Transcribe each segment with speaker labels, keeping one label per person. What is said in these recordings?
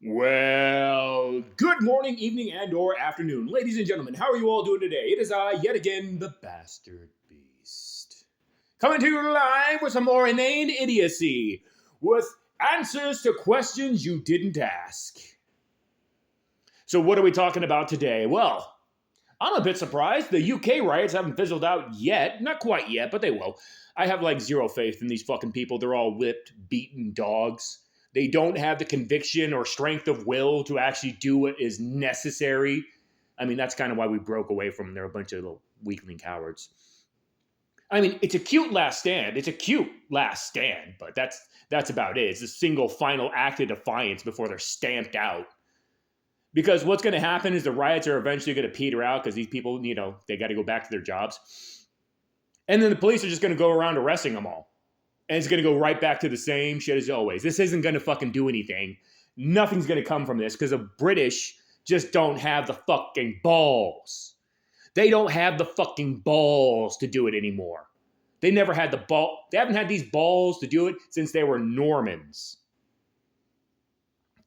Speaker 1: Well, good morning, evening, and or afternoon. Ladies and gentlemen, how are you all doing today? It is I, yet again, the Bastard Beast. Coming to you live with some more inane idiocy, with answers to questions you didn't ask. So what are we talking about today? Well, I'm a bit surprised. The UK riots haven't fizzled out yet. Not quite yet, but they will. I have like zero faith in these fucking people. They're all whipped, beaten dogs. They don't have the conviction or strength of will to actually do what is necessary. I mean, that's kind of why we broke away from them. They're a bunch of little weakling cowards. I mean, it's a cute last stand. It's a cute last stand, but that's about it. It's a single final act of defiance before they're stamped out. Because what's going to happen is the riots are eventually going to peter out because these people, they got to go back to their jobs. And then the police are just going to go around arresting them all. And it's going to go right back to the same shit as always. This isn't going to fucking do anything. Nothing's going to come from this because the British just don't have the fucking balls. They don't have the fucking balls to do it anymore. They never had the ball. They haven't had these balls to do it since they were Normans.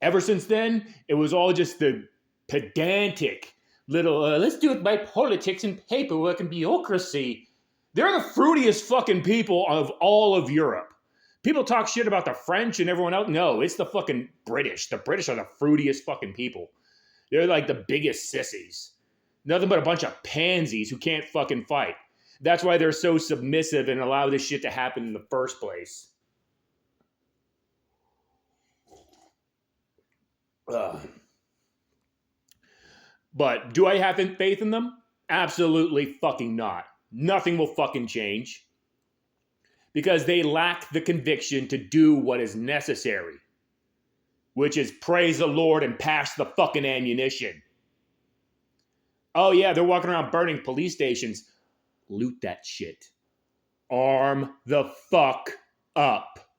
Speaker 1: Ever since then, it was all just the pedantic little, let's do it by politics and paperwork and bureaucracy. They're the fruitiest fucking people of all of Europe. People talk shit about the French and everyone else. No, it's the fucking British. The British are the fruitiest fucking people. They're like the biggest sissies. Nothing but a bunch of pansies who can't fucking fight. That's why they're so submissive and allow this shit to happen in the first place. But do I have faith in them? Absolutely fucking not. Nothing will fucking change. Because they lack the conviction to do what is necessary. Which is praise the Lord and pass the fucking ammunition. Oh yeah, they're walking around burning police stations. Loot that shit. Arm the fuck up.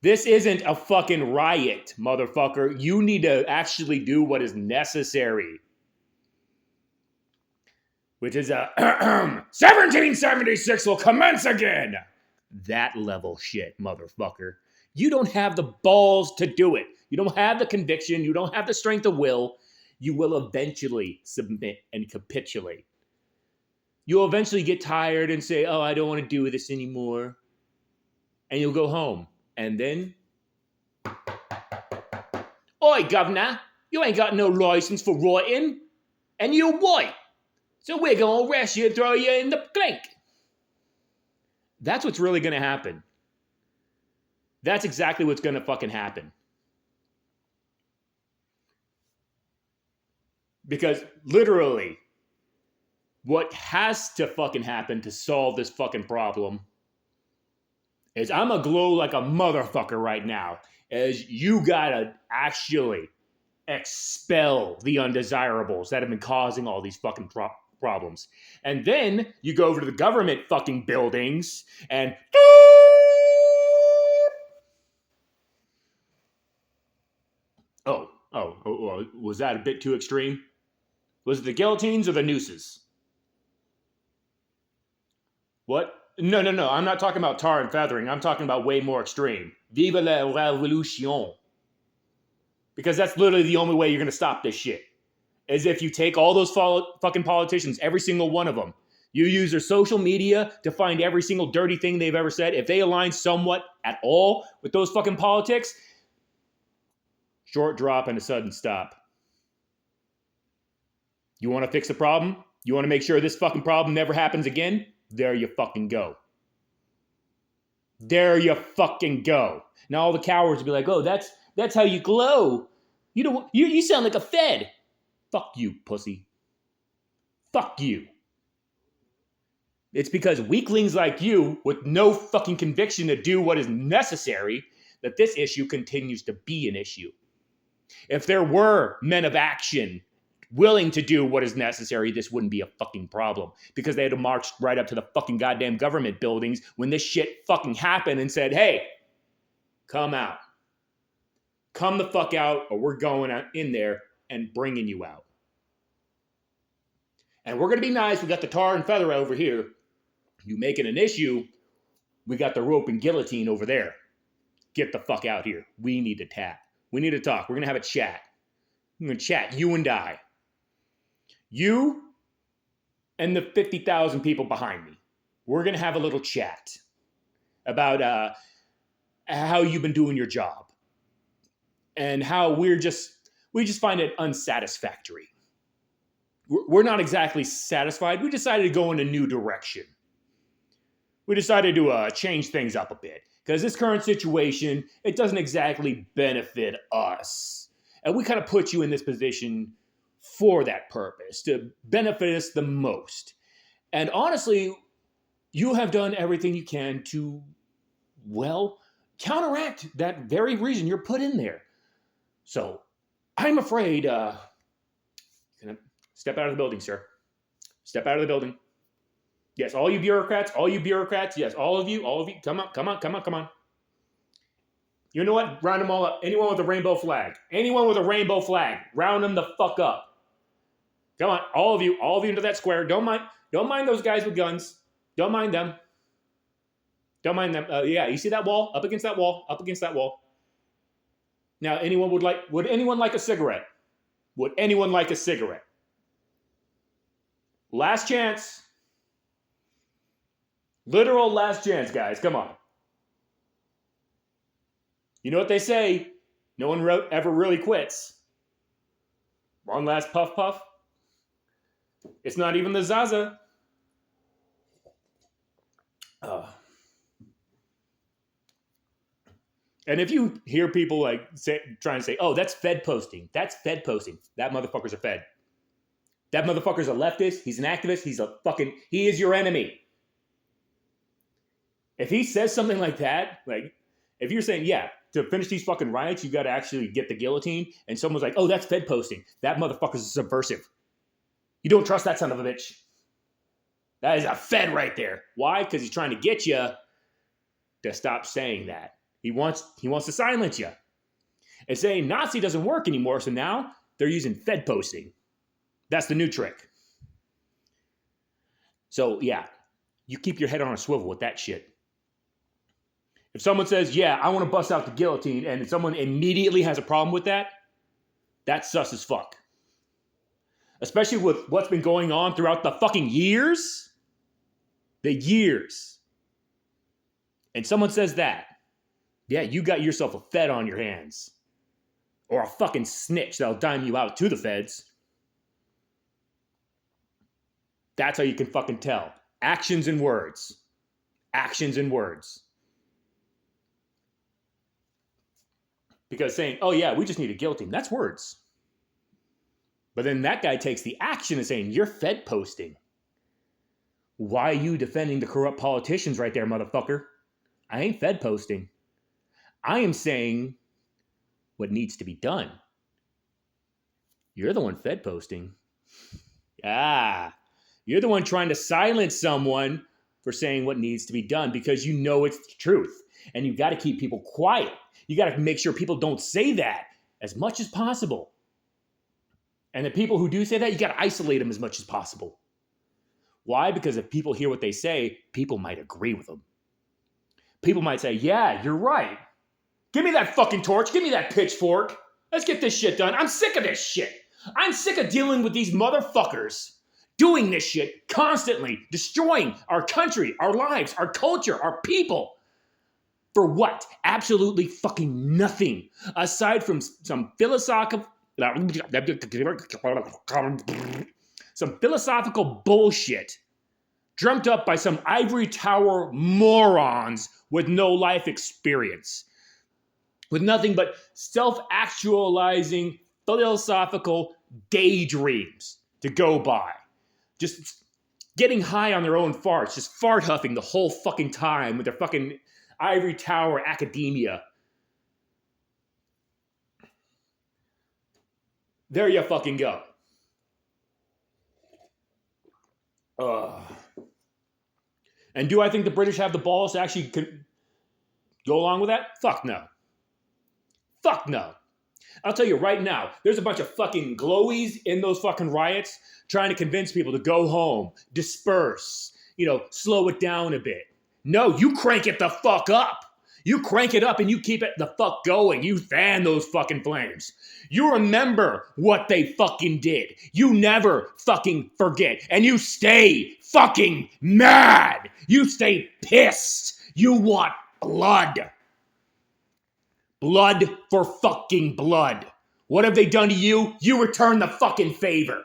Speaker 1: This isn't a fucking riot, motherfucker. You need to actually do what is necessary. Which is 1776 will commence again. That level shit, motherfucker. You don't have the balls to do it. You don't have the conviction. You don't have the strength of will. You will eventually submit and capitulate. You'll eventually get tired and say, oh, I don't want to do this anymore. And you'll go home. And then, oi, governor, you ain't got no license for rioting. And you're white. So we're going to arrest you and throw you in the clink. That's what's really going to happen. That's exactly what's going to fucking happen. Because literally, what has to fucking happen to solve this fucking problem is I'm going to glow like a motherfucker right now as you got to actually expel the undesirables that have been causing all these fucking problems. And then you go over to the government fucking buildings and oh, was that a bit too extreme? Was it the guillotines or the nooses? What? No. I'm not talking about tar and feathering. I'm talking about way more extreme. Vive la revolution. Because that's literally the only way you're going to stop this shit. Is if you take all those fucking politicians, every single one of them, you use their social media to find every single dirty thing they've ever said. If they align somewhat at all with those fucking politics, short drop and a sudden stop. You want to fix the problem? You want to make sure this fucking problem never happens again? There you fucking go. There you fucking go. Now all the cowards will be like, oh, that's how you glow. You sound like a Fed. Fuck you, pussy. Fuck you. It's because weaklings like you, with no fucking conviction to do what is necessary, that this issue continues to be an issue. If there were men of action willing to do what is necessary, this wouldn't be a fucking problem. Because they had to march right up to the fucking goddamn government buildings when this shit fucking happened and said, hey, come out. Come the fuck out or we're going in there and bringing you out. And we're going to be nice. We got the tar and feather over here. You make it an issue, we got the rope and guillotine over there. Get the fuck out here. We need to tap. We need to talk. We're going to have a chat. We're going to chat, you and I. You and the 50,000 people behind me. We're going to have a little chat about how you've been doing your job and how we just find it unsatisfactory. We're not exactly satisfied. We decided to go in a new direction. We decided to change things up a bit because this current situation, it doesn't exactly benefit us. And we kind of put you in this position for that purpose, to benefit us the most. And honestly, you have done everything you can to, well, counteract that very reason you're put in there. So I'm afraid, step out of the building, sir. Step out of the building. Yes, all you bureaucrats, yes, all of you, come on. You know what? Round them all up. Anyone with a rainbow flag, round them the fuck up. Come on, all of you into that square. Don't mind those guys with guns. Don't mind them. Yeah, you see that wall? Up against that wall. Now, would anyone like a cigarette? Would anyone like a cigarette? Last chance. Literal last chance, guys. Come on. You know what they say? No one ever really quits. One last puff puff. It's not even the Zaza. And if you hear people trying to say, "Oh, that's Fed posting. That motherfucker's a Fed. That motherfucker's a leftist. He's an activist. He is your enemy." If he says something like that, if you're saying, yeah, to finish these fucking riots, you got to actually get the guillotine, and someone's like, "Oh, that's Fed posting. That motherfucker's a subversive." You don't trust that son of a bitch. That is a Fed right there. Why? Because he's trying to get you to stop saying that. He wants to silence you. And saying Nazi doesn't work anymore, so now they're using Fed posting. That's the new trick. So, yeah, you keep your head on a swivel with that shit. If someone says, yeah, I want to bust out the guillotine, and someone immediately has a problem with that, that's sus as fuck. Especially with what's been going on throughout the fucking years. The years. And someone says that, yeah, you got yourself a Fed on your hands. Or a fucking snitch that'll dime you out to the feds. That's how you can fucking tell. Actions and words. Actions and words. Because saying, oh yeah, we just need a guillotine, that's words. But then that guy takes the action of saying, you're Fed posting. Why are you defending the corrupt politicians right there, motherfucker? I ain't Fed posting. I am saying what needs to be done. You're the one Fed posting. You're the one trying to silence someone for saying what needs to be done because you know it's the truth. And you've got to keep people quiet. You got to make sure people don't say that as much as possible. And the people who do say that, you got to isolate them as much as possible. Why? Because if people hear what they say, people might agree with them. People might say, yeah, you're right. Give me that fucking torch. Give me that pitchfork. Let's get this shit done. I'm sick of this shit. I'm sick of dealing with these motherfuckers doing this shit constantly, destroying our country, our lives, our culture, our people. For what? Absolutely fucking nothing. Aside from some philosophical bullshit dreamt up by some ivory tower morons with no life experience. With nothing but self-actualizing philosophical daydreams to go by. Just getting high on their own farts, just fart huffing the whole fucking time with their fucking ivory tower academia. There you fucking go. And do I think the British have the balls to actually go along with that? Fuck no. Fuck no. I'll tell you right now, there's a bunch of fucking glowies in those fucking riots trying to convince people to go home, disperse, slow it down a bit. No, you crank it the fuck up. You crank it up and you keep it the fuck going. You fan those fucking flames. You remember what they fucking did. You never fucking forget. And you stay fucking mad. You stay pissed. You want blood. Blood for fucking blood. What have they done to you? You return the fucking favor.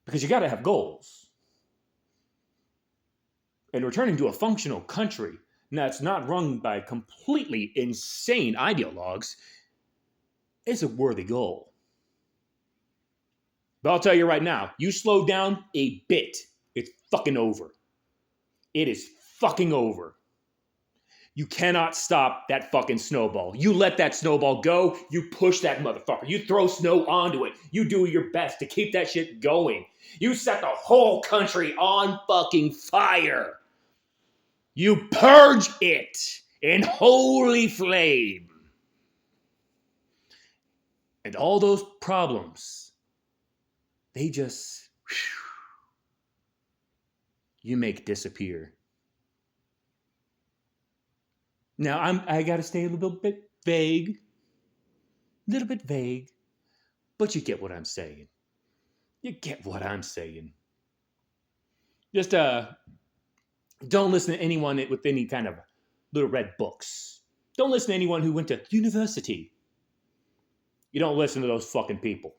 Speaker 1: Because you gotta have goals. And returning to a functional country that's not run by completely insane ideologues is a worthy goal. But I'll tell you right now, you slow down a bit, it's fucking over. It is fucking over. You cannot stop that fucking snowball. You let that snowball go, you push that motherfucker. You throw snow onto it. You do your best to keep that shit going. You set the whole country on fucking fire. You purge it in holy flame. And all those problems, they just, you make disappear. Now, I got to stay a little bit vague, but you get what I'm saying. You get what I'm saying. Just, don't listen to anyone with any kind of little red books. Don't listen to anyone who went to university. You don't listen to those fucking people.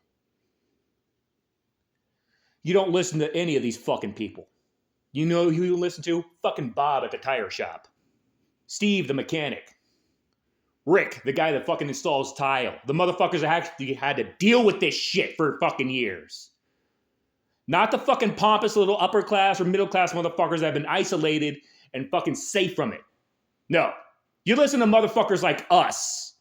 Speaker 1: You don't listen to any of these fucking people. You know who you listen to? Fucking Bob at the tire shop. Steve, the mechanic. Rick, the guy that fucking installs tile. The motherfuckers that actually had to deal with this shit for fucking years. Not the fucking pompous little upper class or middle class motherfuckers that have been isolated and fucking safe from it. No. You listen to motherfuckers like us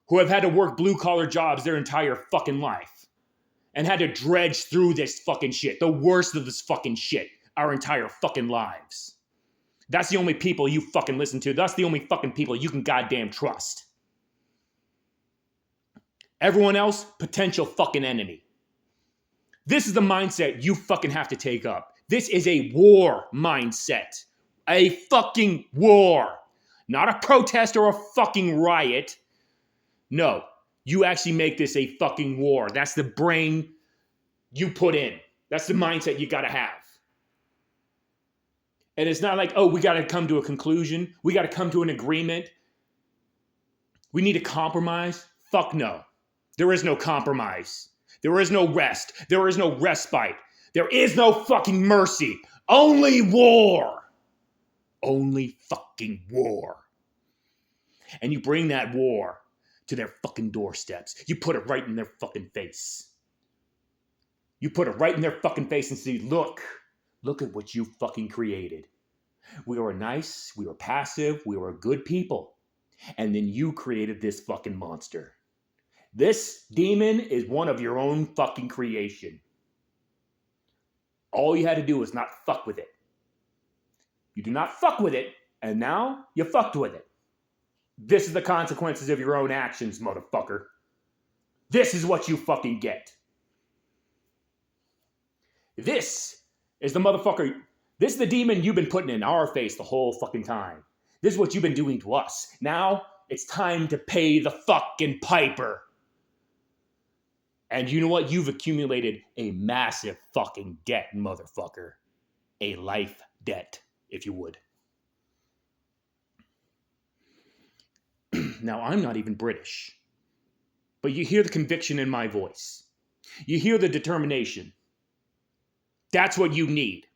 Speaker 1: who have had to work blue collar jobs their entire fucking life and had to dredge through this fucking shit, the worst of this fucking shit, our entire fucking lives. That's the only people you fucking listen to. That's the only fucking people you can goddamn trust. Everyone else, potential fucking enemy. This is the mindset you fucking have to take up. This is a war mindset. A fucking war. Not a protest or a fucking riot. No, you actually make this a fucking war. That's the brain you put in. That's the mindset you gotta have. And it's not like, oh, we gotta come to a conclusion. We gotta come to an agreement. We need to compromise. Fuck no. There is no compromise. There is no rest. There is no respite. There is no fucking mercy. Only war. Only fucking war. And you bring that war to their fucking doorsteps. You put it right in their fucking face. You put it right in their fucking face and say, look at what you fucking created. We were nice, we were passive, we were good people. And then you created this fucking monster. This demon is one of your own fucking creation. All you had to do was not fuck with it. You do not fuck with it, and now you fucked with it. This is the consequences of your own actions, motherfucker. This is what you fucking get. This is the motherfucker. This is the demon you've been putting in our face the whole fucking time. This is what you've been doing to us. Now, it's time to pay the fucking piper. And you know what? You've accumulated a massive fucking debt, motherfucker. A life debt, if you would. Now, I'm not even British. But you hear the conviction in my voice. You hear the determination. That's what you need.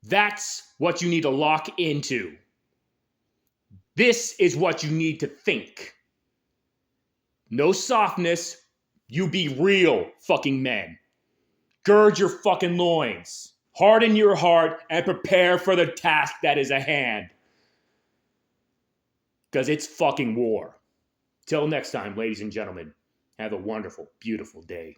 Speaker 1: That's what you need to lock into. This is what you need to think. No softness. You be real fucking men. Gird your fucking loins. Harden your heart and prepare for the task that is at hand. Because it's fucking war. Till next time, ladies and gentlemen, have a wonderful, beautiful day.